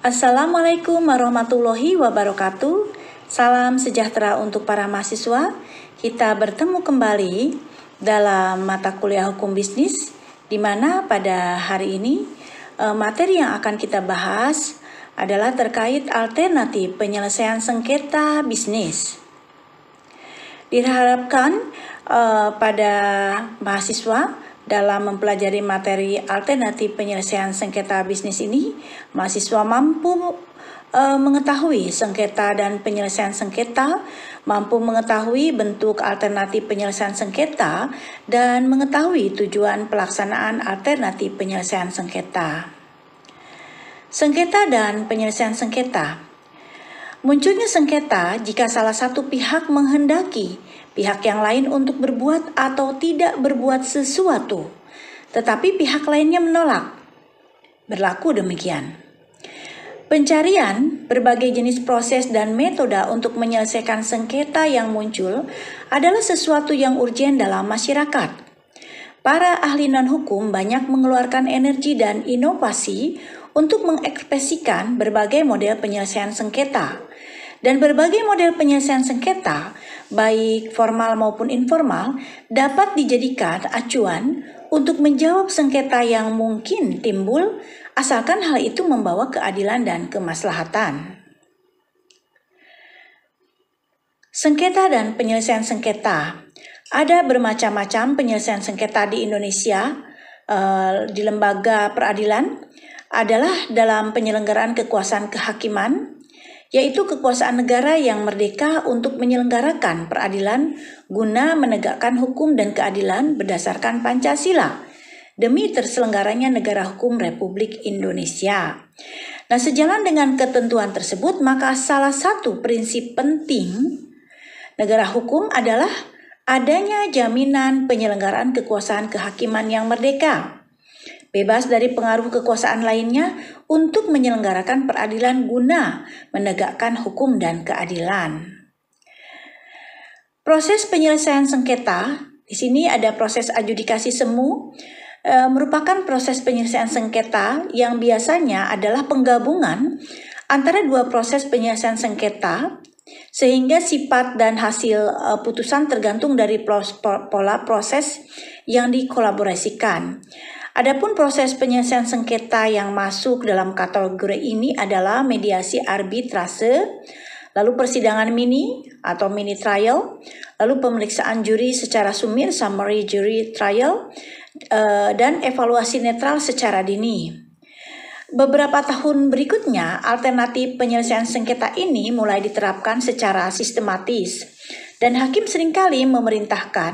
Assalamualaikum warahmatullahi wabarakatuh. Salam sejahtera untuk para mahasiswa. Kita bertemu kembali dalam mata kuliah hukum bisnis, di mana pada hari ini materi yang akan kita bahas adalah terkait alternatif penyelesaian sengketa bisnis. Diharapkan pada mahasiswa dalam mempelajari materi alternatif penyelesaian sengketa bisnis ini, mahasiswa mampu mengetahui sengketa dan penyelesaian sengketa, mampu mengetahui bentuk alternatif penyelesaian sengketa, dan mengetahui tujuan pelaksanaan alternatif penyelesaian sengketa. Sengketa dan penyelesaian sengketa. Munculnya sengketa jika salah satu pihak menghendaki pihak yang lain untuk berbuat atau tidak berbuat sesuatu, tetapi pihak lainnya menolak. Berlaku demikian. Pencarian berbagai jenis proses dan metode untuk menyelesaikan sengketa yang muncul adalah sesuatu yang urgen dalam masyarakat. Para ahli non-hukum banyak mengeluarkan energi dan inovasi untuk mengekspresikan berbagai model penyelesaian sengketa. Dan berbagai model penyelesaian sengketa, baik formal maupun informal, dapat dijadikan acuan untuk menjawab sengketa yang mungkin timbul, asalkan hal itu membawa keadilan dan kemaslahatan. Sengketa dan penyelesaian sengketa. Ada bermacam-macam penyelesaian sengketa di Indonesia. Di lembaga peradilan adalah dalam penyelenggaraan kekuasaan kehakiman, yaitu kekuasaan negara yang merdeka untuk menyelenggarakan peradilan guna menegakkan hukum dan keadilan berdasarkan Pancasila demi terselenggaranya negara hukum Republik Indonesia. Nah, sejalan dengan ketentuan tersebut, maka salah satu prinsip penting negara hukum adalah adanya jaminan penyelenggaraan kekuasaan kehakiman yang merdeka, bebas dari pengaruh kekuasaan lainnya untuk menyelenggarakan peradilan guna menegakkan hukum dan keadilan. Proses penyelesaian sengketa, di sini ada proses adjudikasi semu, merupakan proses penyelesaian sengketa yang biasanya adalah penggabungan antara dua proses penyelesaian sengketa, sehingga sifat dan hasil putusan tergantung dari pola proses yang dikolaborasikan. Adapun proses penyelesaian sengketa yang masuk dalam kategori ini adalah mediasi arbitrase, lalu persidangan mini atau mini trial, lalu pemeriksaan juri secara sumir summary jury trial, dan evaluasi netral secara dini. Beberapa tahun berikutnya, alternatif penyelesaian sengketa ini mulai diterapkan secara sistematis. Dan hakim seringkali memerintahkan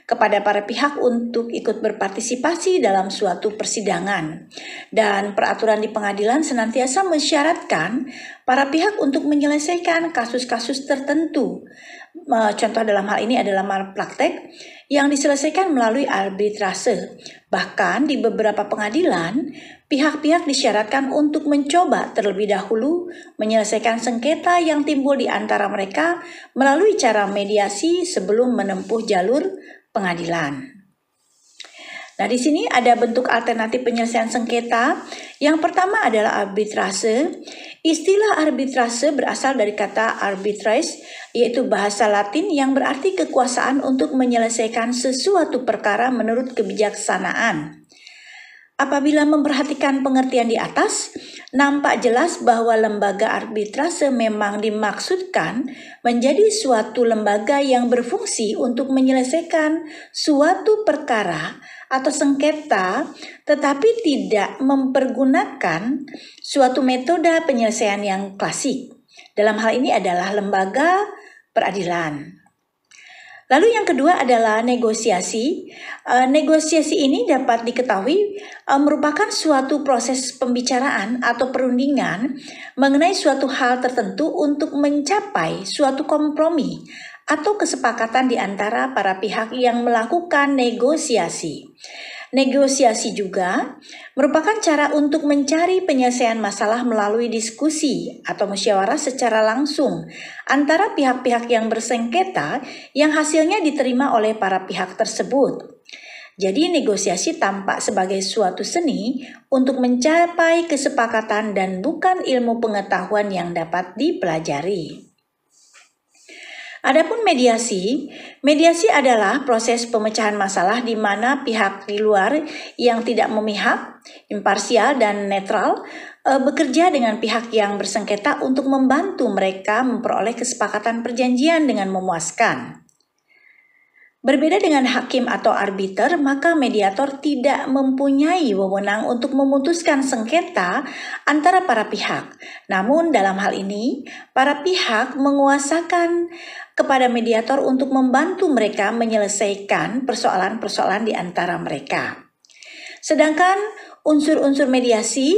kepada para pihak untuk ikut berpartisipasi dalam suatu persidangan. Dan peraturan di pengadilan senantiasa mensyaratkan para pihak untuk menyelesaikan kasus-kasus tertentu. Contoh dalam hal ini adalah malpraktek yang diselesaikan melalui arbitrase. Bahkan di beberapa pengadilan, pihak-pihak disyaratkan untuk mencoba terlebih dahulu menyelesaikan sengketa yang timbul di antara mereka melalui cara mediasi sebelum menempuh jalur pengadilan. Nah, di sini ada bentuk alternatif penyelesaian sengketa. Yang pertama adalah arbitrase. Istilah arbitrase berasal dari kata arbitris, yaitu bahasa Latin yang berarti kekuasaan untuk menyelesaikan sesuatu perkara menurut kebijaksanaan. Apabila memperhatikan pengertian di atas, nampak jelas bahwa lembaga arbitrase memang dimaksudkan menjadi suatu lembaga yang berfungsi untuk menyelesaikan suatu perkara atau sengketa, tetapi tidak mempergunakan suatu metode penyelesaian yang klasik. Dalam hal ini adalah lembaga peradilan. Lalu yang kedua adalah negosiasi. Negosiasi ini dapat diketahui merupakan suatu proses pembicaraan atau perundingan mengenai suatu hal tertentu untuk mencapai suatu kompromi atau kesepakatan di antara para pihak yang melakukan negosiasi. Negosiasi juga merupakan cara untuk mencari penyelesaian masalah melalui diskusi atau musyawarah secara langsung antara pihak-pihak yang bersengketa yang hasilnya diterima oleh para pihak tersebut. Jadi negosiasi tampak sebagai suatu seni untuk mencapai kesepakatan dan bukan ilmu pengetahuan yang dapat dipelajari. Adapun mediasi adalah proses pemecahan masalah di mana pihak di luar yang tidak memihak, imparsial dan netral bekerja dengan pihak yang bersengketa untuk membantu mereka memperoleh kesepakatan perjanjian dengan memuaskan. Berbeda dengan hakim atau arbiter, maka mediator tidak mempunyai wewenang untuk memutuskan sengketa antara para pihak. Namun dalam hal ini, para pihak menguasakan kepada mediator untuk membantu mereka menyelesaikan persoalan-persoalan di antara mereka. Sedangkan unsur-unsur mediasi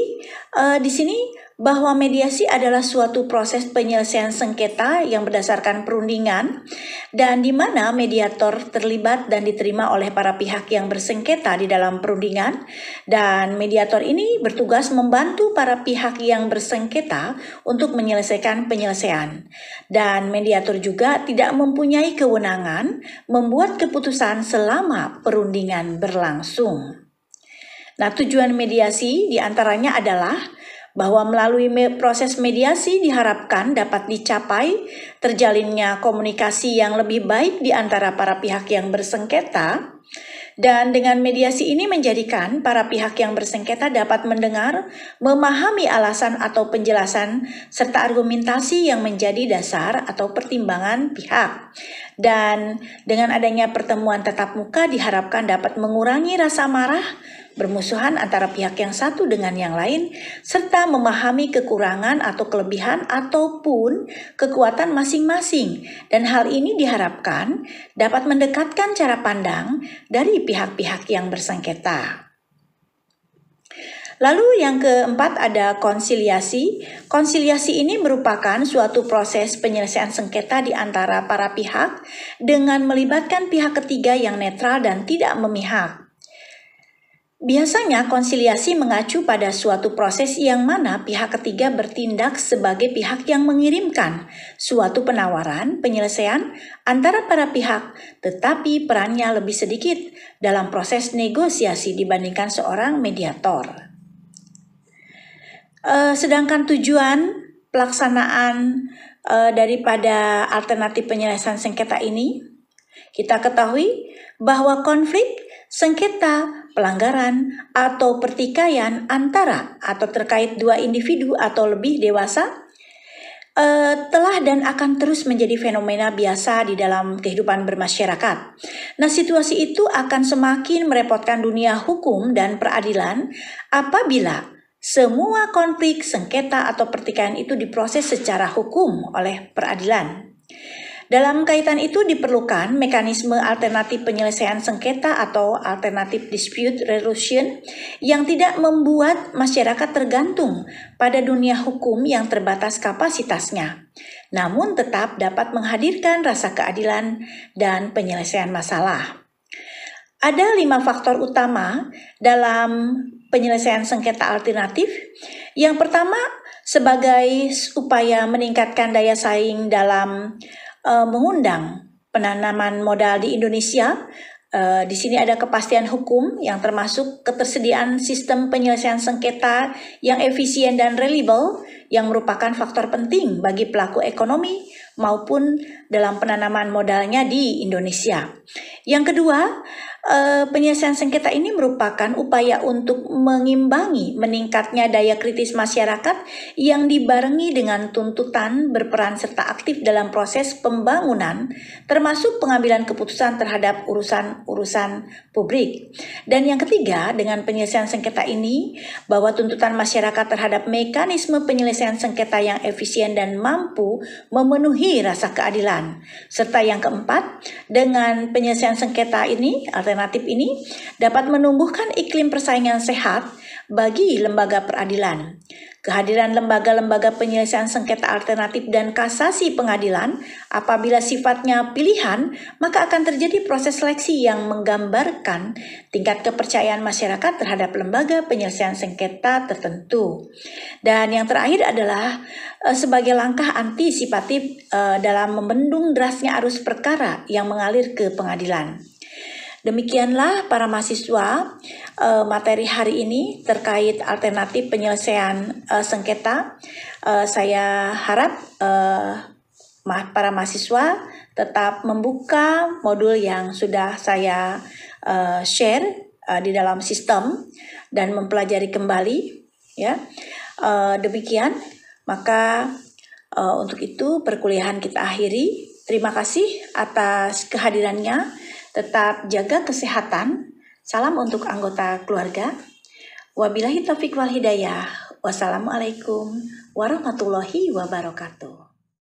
di sini bahwa mediasi adalah suatu proses penyelesaian sengketa yang berdasarkan perundingan dan di mana mediator terlibat dan diterima oleh para pihak yang bersengketa di dalam perundingan, dan mediator ini bertugas membantu para pihak yang bersengketa untuk menyelesaikan penyelesaian, dan mediator juga tidak mempunyai kewenangan membuat keputusan selama perundingan berlangsung. Nah, tujuan mediasi diantaranya adalah bahwa melalui proses mediasi diharapkan dapat dicapai terjalinnya komunikasi yang lebih baik di antara para pihak yang bersengketa, dan dengan mediasi ini menjadikan para pihak yang bersengketa dapat mendengar, memahami alasan atau penjelasan serta argumentasi yang menjadi dasar atau pertimbangan pihak. Dan dengan adanya pertemuan tatap muka diharapkan dapat mengurangi rasa marah, bermusuhan antara pihak yang satu dengan yang lain, serta memahami kekurangan atau kelebihan ataupun kekuatan masing-masing. Dan hal ini diharapkan dapat mendekatkan cara pandang dari pihak-pihak yang bersengketa. Lalu yang keempat ada konsiliasi. Konsiliasi ini merupakan suatu proses penyelesaian sengketa di antara para pihak dengan melibatkan pihak ketiga yang netral dan tidak memihak. Biasanya konsiliasi mengacu pada suatu proses yang mana pihak ketiga bertindak sebagai pihak yang mengirimkan suatu penawaran penyelesaian antara para pihak, tetapi perannya lebih sedikit dalam proses negosiasi dibandingkan seorang mediator. Sedangkan tujuan pelaksanaan daripada alternatif penyelesaian sengketa ini, kita ketahui bahwa konflik, sengketa, pelanggaran, atau pertikaian antara atau terkait dua individu atau lebih dewasa telah dan akan terus menjadi fenomena biasa di dalam kehidupan bermasyarakat. Nah, situasi itu akan semakin merepotkan dunia hukum dan peradilan apabila semua konflik, sengketa, atau pertikaian itu diproses secara hukum oleh peradilan. Dalam kaitan itu diperlukan mekanisme alternatif penyelesaian sengketa atau alternatif dispute resolution yang tidak membuat masyarakat tergantung pada dunia hukum yang terbatas kapasitasnya, namun tetap dapat menghadirkan rasa keadilan dan penyelesaian masalah. Ada 5 faktor utama dalam penyelesaian sengketa alternatif. Yang pertama, sebagai upaya meningkatkan daya saing dalam mengundang penanaman modal di Indonesia. Di sini ada kepastian hukum yang termasuk ketersediaan sistem penyelesaian sengketa yang efisien dan reliable yang merupakan faktor penting bagi pelaku ekonomi maupun dalam penanaman modalnya di Indonesia. Yang kedua, penyelesaian sengketa ini merupakan upaya untuk mengimbangi meningkatnya daya kritis masyarakat yang dibarengi dengan tuntutan berperan serta aktif dalam proses pembangunan, termasuk pengambilan keputusan terhadap urusan-urusan publik. Dan yang ketiga, dengan penyelesaian sengketa ini, bahwa tuntutan masyarakat terhadap mekanisme penyelesaian sengketa yang efisien dan mampu memenuhi rasa keadilan. Serta yang keempat, dengan penyelesaian sengketa ini, alternatif ini dapat menumbuhkan iklim persaingan sehat bagi lembaga peradilan. Kehadiran lembaga-lembaga penyelesaian sengketa alternatif dan kasasi pengadilan apabila sifatnya pilihan, maka akan terjadi proses seleksi yang menggambarkan tingkat kepercayaan masyarakat terhadap lembaga penyelesaian sengketa tertentu. Dan yang terakhir adalah sebagai langkah antisipatif dalam membendung derasnya arus perkara yang mengalir ke pengadilan. Demikianlah para mahasiswa, materi hari ini terkait alternatif penyelesaian sengketa. Saya harap para mahasiswa tetap membuka modul yang sudah saya share di dalam sistem dan mempelajari kembali, ya. Demikian, maka untuk itu perkuliahan kita akhiri. Terima kasih atas kehadirannya. Tetap jaga kesehatan. Salam untuk anggota keluarga. Wabillahi taufiq wal hidayah. Wassalamualaikum warahmatullahi wabarakatuh.